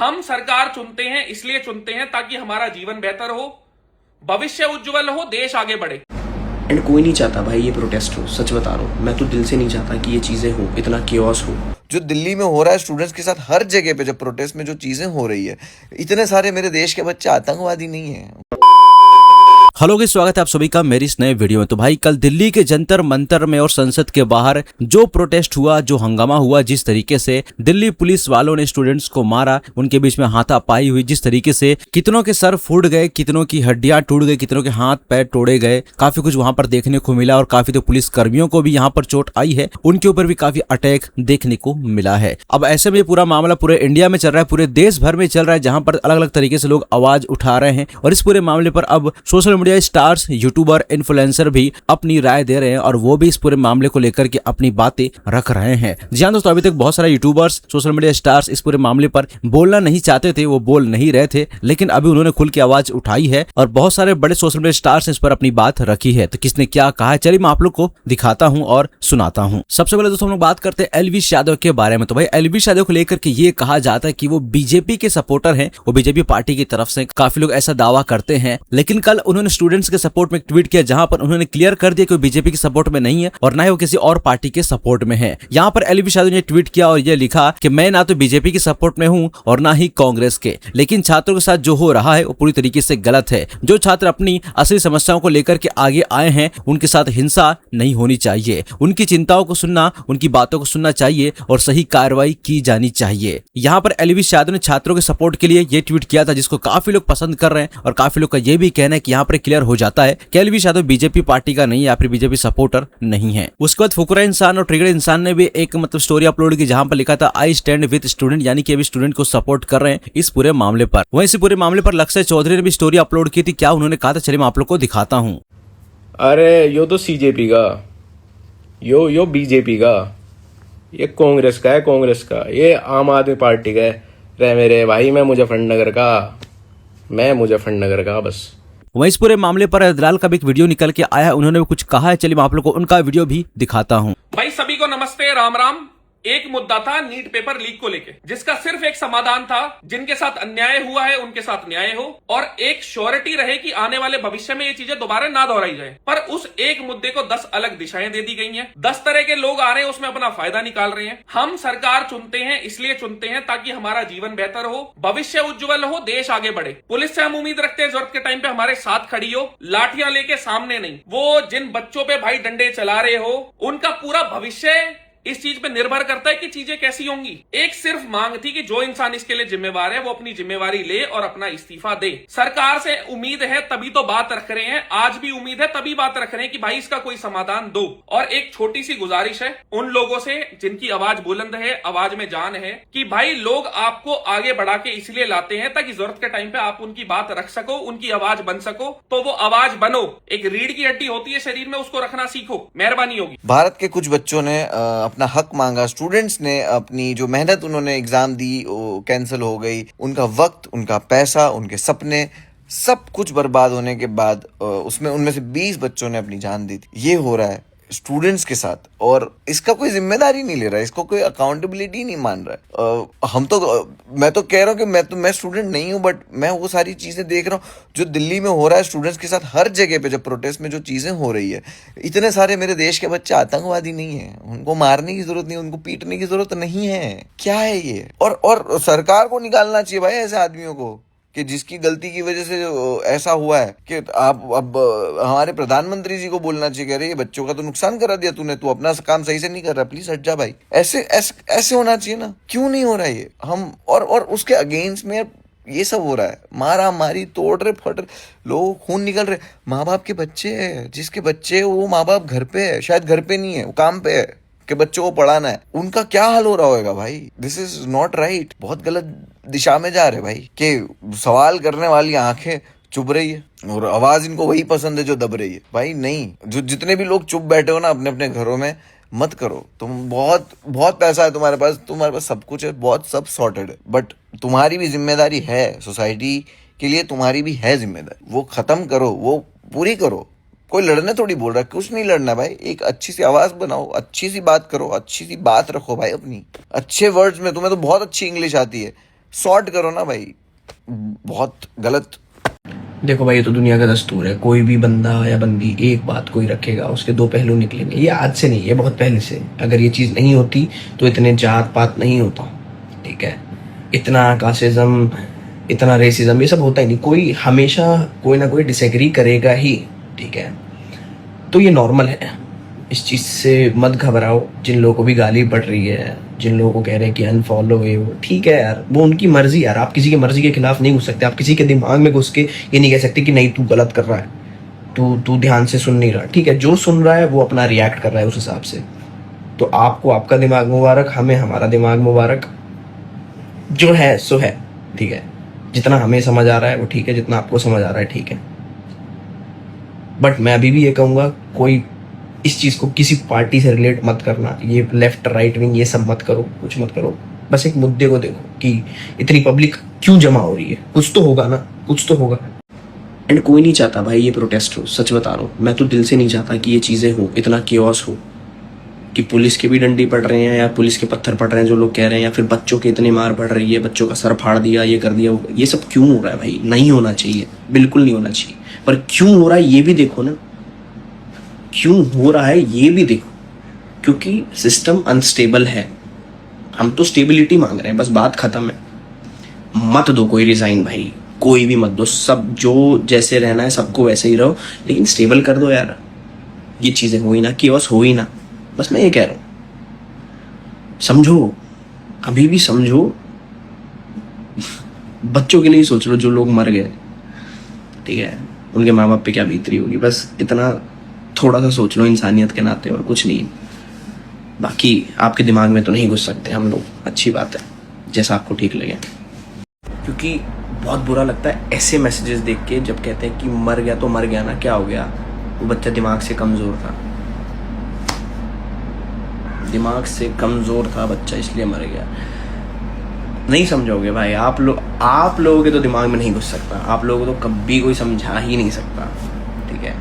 हम सरकार चुनते हैं, इसलिए चुनते हैं ताकि हमारा जीवन बेहतर हो, भविष्य उज्जवल हो, देश आगे बढ़े। एंड कोई नहीं चाहता भाई ये प्रोटेस्ट हो, सच बता रहा हूँ। मैं तो दिल से नहीं चाहता कि ये चीजें हो, इतना केओस हो जो दिल्ली में हो रहा है स्टूडेंट्स के साथ। हर जगह पे जब प्रोटेस्ट में जो चीजें हो रही है, इतने सारे मेरे देश के बच्चे आतंकवादी नहीं है। हेलो गाइस, स्वागत है आप सभी का मेरी इस नए वीडियो में। तो भाई कल दिल्ली के जंतर मंतर में और संसद के बाहर जो प्रोटेस्ट हुआ, जो हंगामा हुआ, जिस तरीके से दिल्ली पुलिस वालों ने स्टूडेंट्स को मारा, उनके बीच में हाथापाई हुई, जिस तरीके से कितनों के सर फूट गए, कितनों की हड्डियां टूट गई, कितनों के हाथ पैर तोड़े गए, काफी कुछ वहां पर देखने को मिला। और काफी तो पुलिस कर्मियों को भी यहाँ पर चोट आई है, उनके ऊपर भी काफी अटैक देखने को मिला है। अब ऐसे में पूरा मामला पूरे इंडिया में चल रहा है, पूरे देश भर में चल रहा है, जहां पर अलग अलग तरीके से लोग आवाज उठा रहे हैं। और इस पूरे मामले पर अब social media stars, YouTuber, influencer भी अपनी राय दे रहे हैं और वो भी इस पूरे मामले को लेकर के अपनी बातें रख रहे हैं। जी हां दोस्तों, अभी तक बहुत सारे यूट्यूबर्स, सोशल मीडिया स्टार्स इस पूरे मामले पर बोलना नहीं चाहते थे, वो बोल नहीं रहे थे, लेकिन अभी उन्होंने खुल के आवाज उठाई है और बहुत सारे बड़े सोशल मीडिया स्टार्स इस पर अपनी बात रखी है। तो किसने क्या कहा है, चलिए मैं आप लोग को दिखाता हूं और सुनाता हूं। सबसे पहले दोस्तों हम लोग बात करते हैं एलविश यादव के बारे में। तो भाई एलविश यादव को लेकर के ये कहा जाता है कि वो बीजेपी के सपोर्टर हैं, वो बीजेपी पार्टी की तरफ से, काफी लोग ऐसा दावा करते हैं। लेकिन कल उन्होंने स्टूडेंट्स के सपोर्ट में ट्वीट किया, जहां पर उन्होंने क्लियर कर दिया कि वो बीजेपी के सपोर्ट में नहीं है और ना ही वो किसी और पार्टी के सपोर्ट में है। यहाँ पर एलविश यादव ने ट्वीट किया और ये लिखा कि मैं ना तो बीजेपी के सपोर्ट में हूं और ना ही कांग्रेस के, लेकिन छात्रों के साथ जो हो रहा है वो पूरी तरीके से गलत है। जो छात्र अपनी असली समस्याओं को लेकर के आगे आए हैं, उनके साथ हिंसा नहीं होनी चाहिए। उनकी चिंताओं को सुनना, उनकी बातों को सुनना चाहिए और सही कार्रवाई की जानी चाहिए। यहाँ पर एलविश यादव ने छात्रों के सपोर्ट के लिए ये ट्वीट किया था, जिसको काफी लोग पसंद कर रहे हैं और काफी लोग का ये भी कहना है कि यहाँ पर क्लियर हो जाता है कि एलविश यादव बीजेपी पार्टी का नहीं है या फिर बीजेपी सपोर्टर नहीं है। उसके बाद फुकरा इंसान और ट्रिगर इंसान ने भी एक स्टोरी अपलोड की, जहां पर लिखा था आई स्टैंड विद स्टूडेंट, यानी कि अभी स्टूडेंट को सपोर्ट कर रहे हैं इस पूरे मामले पर। वहीं इस पूरे मामले पर लक्ष्य चौधरी ने भी स्टोरी अपलोड की थी। क्या उन्होंने कहा था, चलिए मैं आप लोग को दिखाता हूं। अरे यो तो सीजेपी का, यो बीजेपी का, ये कांग्रेस का है, कांग्रेस का, ये आम आदमी पार्टी का है। रे मेरे भाई, मैं मुजफ्फरनगर का बस। वहीं इस पूरे मामले पर दलाल का भी एक वीडियो निकल के आया है, उन्होंने भी कुछ कहा है, चलिए मैं आप लोग को उनका वीडियो भी दिखाता हूं। भाई सभी को नमस्ते, राम राम। एक मुद्दा था नीट पेपर लीक को लेके, जिसका सिर्फ एक समाधान था, जिनके साथ अन्याय हुआ है उनके साथ न्याय हो और एक श्योरिटी रहे कि आने वाले भविष्य में ये चीजें दोबारा ना दोहराई जाए। पर उस एक मुद्दे को 10 अलग दिशाएं दे दी गई हैं, 10 तरह के लोग आ रहे हैं, उसमें अपना फायदा निकाल रहे हैं। हम सरकार चुनते हैं, इसलिए चुनते हैं ताकि हमारा जीवन बेहतर हो, भविष्य उज्जवल हो, देश आगे बढ़े। पुलिस से हम उम्मीद रखते हैं जरूरत के टाइम पे हमारे साथ खड़ी हो, लाठियां लेके सामने नहीं। वो जिन बच्चों पे भाई डंडे चला रहे हो, उनका पूरा भविष्य इस चीज पे निर्भर करता है कि चीजें कैसी होंगी। एक सिर्फ मांग थी कि जो इंसान इसके लिए जिम्मेवार है वो अपनी जिम्मेवारी ले और अपना इस्तीफा दे। सरकार से उम्मीद है तभी तो बात रख रहे हैं, आज भी उम्मीद है तभी बात रख रहे हैं कि भाई इसका कोई समाधान दो। और एक छोटी सी गुजारिश है उन लोगों से जिनकी आवाज बुलंद है, आवाज में जान है, कि भाई लोग आपको आगे बढ़ा के इसलिए लाते हैं ताकि जरूरत के टाइम पे आप उनकी बात रख सको, उनकी आवाज बन सको। तो वो आवाज बनो। एक रीढ़ की हड्डी होती है शरीर में, उसको रखना सीखो, मेहरबानी होगी। भारत के कुछ बच्चों ने अपना हक मांगा, स्टूडेंट्स ने अपनी जो मेहनत उन्होंने एग्जाम दी वो कैंसिल हो गई, उनका वक्त, उनका पैसा, उनके सपने, सब कुछ बर्बाद होने के बाद उसमें उनमें से 20 बच्चों ने अपनी जान दी थी। ये हो रहा है स्टूडेंट्स के साथ और इसका कोई जिम्मेदारी नहीं ले रहा है, इसको कोई अकाउंटेबिलिटी नहीं मान रहा है। मैं तो कह रहा हूँ कि मैं स्टूडेंट नहीं हूँ, बट मैं वो सारी चीजें देख रहा हूँ जो दिल्ली में हो रहा है स्टूडेंट्स के साथ। हर जगह पे जब प्रोटेस्ट में जो चीजें हो रही है, इतने सारे मेरे देश के बच्चे आतंकवादी नहीं है, उनको मारने की जरूरत नहीं, उनको पीटने की जरूरत नहीं है। क्या है ये? और सरकार को निकालना चाहिए भाई ऐसे आदमियों को, कि जिसकी गलती की वजह से ऐसा हुआ है। कि आप अब हमारे प्रधानमंत्री जी को बोलना चाहिए कि अरे ये बच्चों का तो नुकसान करा दिया तूने, तू अपना काम सही से नहीं कर रहा, प्लीज हट जा भाई। ऐसे होना चाहिए ना, क्यों नहीं हो रहा है ये? हम और उसके अगेंस्ट में ये सब हो रहा है, मारा मारी, तोड़ रहे, फट रहे, लोग खून निकल रहे। माँ बाप के बच्चे हैं, जिसके बच्चे वो माँ बाप घर पे है, शायद घर पे नहीं है, वो काम पे है कि बच्चों को पढ़ाना है, उनका क्या हाल हो रहा होगा भाई। This is not right. बहुत गलत दिशा में जा रहे भाई, कि सवाल करने वाली आंखें चुप रही है और आवाज इनको वही पसंद है जो दब रही है। भाई नहीं, जो जितने भी लोग चुप बैठे हो ना अपने अपने घरों में, मत करो। तुम बहुत पैसा है तुम्हारे पास सब कुछ है, बहुत सब सॉर्टेड है, बट तुम्हारी भी जिम्मेदारी है, सोसाइटी के लिए तुम्हारी भी है जिम्मेदारी। वो खत्म करो, वो पूरी करो। कोई लड़ने थोड़ी बोल रहा है, कुछ नहीं लड़ना भाई। एक अच्छी सी आवाज बनाओ, अच्छी सी बात करो, अच्छी सी बात रखो भाई अपनी, अच्छे वर्ड्स में। तुम्हें तो बहुत अच्छी इंग्लिश आती है, सॉर्ट करो ना भाई, बहुत गलत। देखो भाई, ये तो दुनिया का दस्तूर है। कोई भी बंदा या बंदी एक बात कोई रखेगा, उसके दो पहलू निकलेंगे। ये आज से नहीं, ये बहुत पहले से। अगर ये चीज़ नहीं होती तो इतने जात पात नहीं होता, ठीक है? इतना कास्टिज्म, इतना रेसिज्म, ये सब होता ही नहीं। कोई हमेशा कोई ना कोई डिसएग्री करेगा ही, ठीक है? तो ये नॉर्मल है, इस चीज़ से मत घबराओ। जिन लोगों को भी गाली पड़ रही है, जिन लोगों को कह रहे हैं कि अनफॉलो है, वो ठीक है यार, वो उनकी मर्जी यार। आप किसी की मर्जी के खिलाफ नहीं घुस सकते। आप किसी के दिमाग में घुस के ये नहीं कह सकते कि नहीं तू गलत कर रहा है, तू ध्यान से सुन नहीं रहा, ठीक है? जो सुन रहा है वो अपना रिएक्ट कर रहा है उस हिसाब से। तो आपको आपका दिमाग मुबारक, हमें हमारा दिमाग मुबारक। जो है सो है, ठीक है? जितना हमें समझ आ रहा है वो ठीक है, जितना आपको समझ आ रहा है ठीक है। बट मैं अभी भी ये कहूँगा, कोई इस चीज़ को किसी पार्टी से रिलेट मत करना। ये लेफ्ट राइट विंग ये सब मत करो, कुछ मत करो। बस एक मुद्दे को देखो कि इतनी पब्लिक क्यों जमा हो रही है। कुछ तो होगा ना, कुछ तो होगा। एंड कोई नहीं चाहता भाई ये प्रोटेस्ट हो, सच बता रहा हूँ। मैं तो दिल से नहीं चाहता कि ये चीज़ें हो, इतना केओस हो कि पुलिस के भी डंडी पड़ रहे हैं या पुलिस के पत्थर पड़ रहे हैं जो लोग कह रहे हैं, या फिर बच्चों के इतनी मार पड़ रही है, बच्चों का सर फाड़ दिया, ये कर दिया, ये सब क्यों हो रहा है भाई? नहीं होना चाहिए, बिल्कुल नहीं होना चाहिए। पर क्यों हो रहा है ये भी देखो ना, क्यों हो रहा है ये भी देखो। क्योंकि सिस्टम अनस्टेबल है। हम तो स्टेबिलिटी मांग रहे हैं, बस बात खत्म है। मत दो कोई रिजाइन भाई, कोई भी मत दो। सब जो जैसे रहना है सबको वैसे ही रहो, लेकिन स्टेबल कर दो यार। ये चीजें हो ही ना, केओस हो ही ना। बस मैं ये कह रहा हूं, समझो, अभी भी समझो। बच्चों के लिए सोच लो जो लोग मर गए, ठीक है? उनके माँ बाप पे क्या बीत रही होगी। बस इतना थोड़ा सा सोच लो इंसानियत के नाते, और कुछ नहीं। बाकी आपके दिमाग में तो नहीं घुस सकते हम लोग, अच्छी बात है, जैसा आपको ठीक लगे। क्योंकि बहुत बुरा लगता है ऐसे मैसेजेस देख के, जब कहते हैं कि मर गया तो मर गया ना, क्या हो गया? वो बच्चा दिमाग से कमज़ोर था, दिमाग से कमज़ोर था बच्चा, इसलिए मर गया। नहीं समझोगे भाई आप लोगों के तो दिमाग में नहीं घुस सकता। आप लोगों को तो कभी कोई समझा ही नहीं सकता, ठीक है?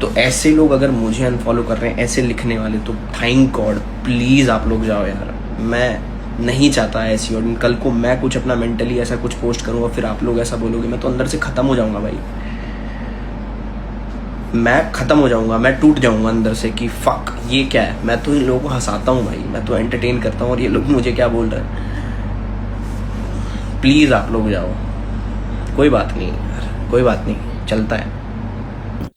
तो ऐसे लोग अगर मुझे अनफॉलो कर रहे हैं, ऐसे लिखने वाले, तो थैंक गॉड, प्लीज़ आप लोग जाओ यार। मैं नहीं चाहता ऐसी, और कल को मैं कुछ अपना मेंटली ऐसा कुछ पोस्ट करूँगा, फिर आप लोग ऐसा बोलोगे, मैं तो अंदर से ख़त्म हो जाऊँगा भाई। मैं ख़त्म हो जाऊँगा, मैं टूट जाऊँगा अंदर से कि फक, ये क्या है? मैं तो इन लोगों को हंसाता हूँ भाई, मैं तो एंटरटेन करता हूँ, और ये लोग मुझे क्या बोल रहे हैं। प्लीज़ आप लोग जाओ, कोई बात नहीं यार, कोई बात नहीं, चलता है।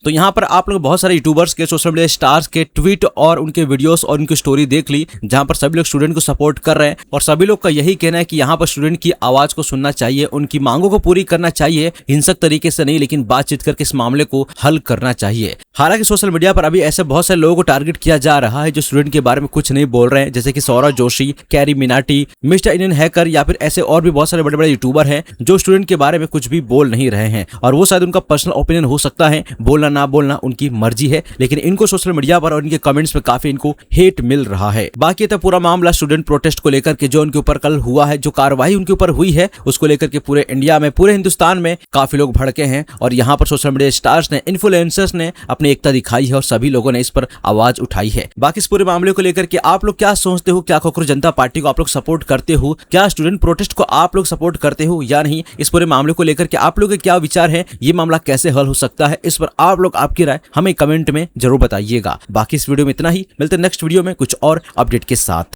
तो यहाँ पर आप लोग बहुत सारे यूट्यूबर्स के, सोशल मीडिया स्टार्स के ट्वीट और उनके वीडियोस और उनकी स्टोरी देख ली, जहाँ पर सभी लोग स्टूडेंट को सपोर्ट कर रहे हैं। और सभी लोग का यही कहना है कि यहाँ पर स्टूडेंट की आवाज को सुनना चाहिए, उनकी मांगों को पूरी करना चाहिए, हिंसक तरीके से नहीं, लेकिन बातचीत करके इस मामले को हल करना चाहिए। हालांकि सोशल मीडिया पर अभी ऐसे बहुत सारे लोगों को टारगेट किया जा रहा है जो स्टूडेंट के बारे में कुछ नहीं बोल रहे हैं, जैसे कि Saurabh Joshi, carry Minati, mister Indian hacker, या फिर ऐसे और भी बहुत सारे बड़े बड़े यूट्यूबर हैं जो स्टूडेंट के बारे में कुछ भी बोल नहीं रहे हैं। और वो शायद उनका पर्सनल ओपिनियन हो सकता है, बोलना ना बोलना उनकी मर्जी है, लेकिन इनको सोशल मीडिया पर और इनके कमेंट्स में काफी इनको हेट मिल रहा है। बाकी तो पूरा मामला स्टूडेंट प्रोटेस्ट को लेकर के जो उनके ऊपर कल हुआ है, जो कार्रवाई उनके ऊपर हुई है, उसको लेकर के पूरे इंडिया में, पूरे हिंदुस्तान में काफी लोग भड़के हैं। और यहाँ पर सोशल मीडिया स्टार्स ने, इन्फ्लुएंसर्स ने अपनी एकता दिखाई है और सभी लोगों ने इस पर आवाज उठाई है। बाकी इस पूरे मामले को लेकर के आप लोग क्या सोचते हो? क्या कांग्रेस जनता पार्टी को आप लोग सपोर्ट करते हो? क्या स्टूडेंट प्रोटेस्ट को आप लोग सपोर्ट करते हो या नहीं? इस पूरे मामले को लेकर के आप लोग के क्या विचार है? ये मामला कैसे हल हो सकता है? इस पर आप लोग आपकी राय हमें कमेंट में जरूर बताइएगा। बाकी इस वीडियो में इतना ही, मिलते हैं नेक्स्ट वीडियो में कुछ और अपडेट के साथ।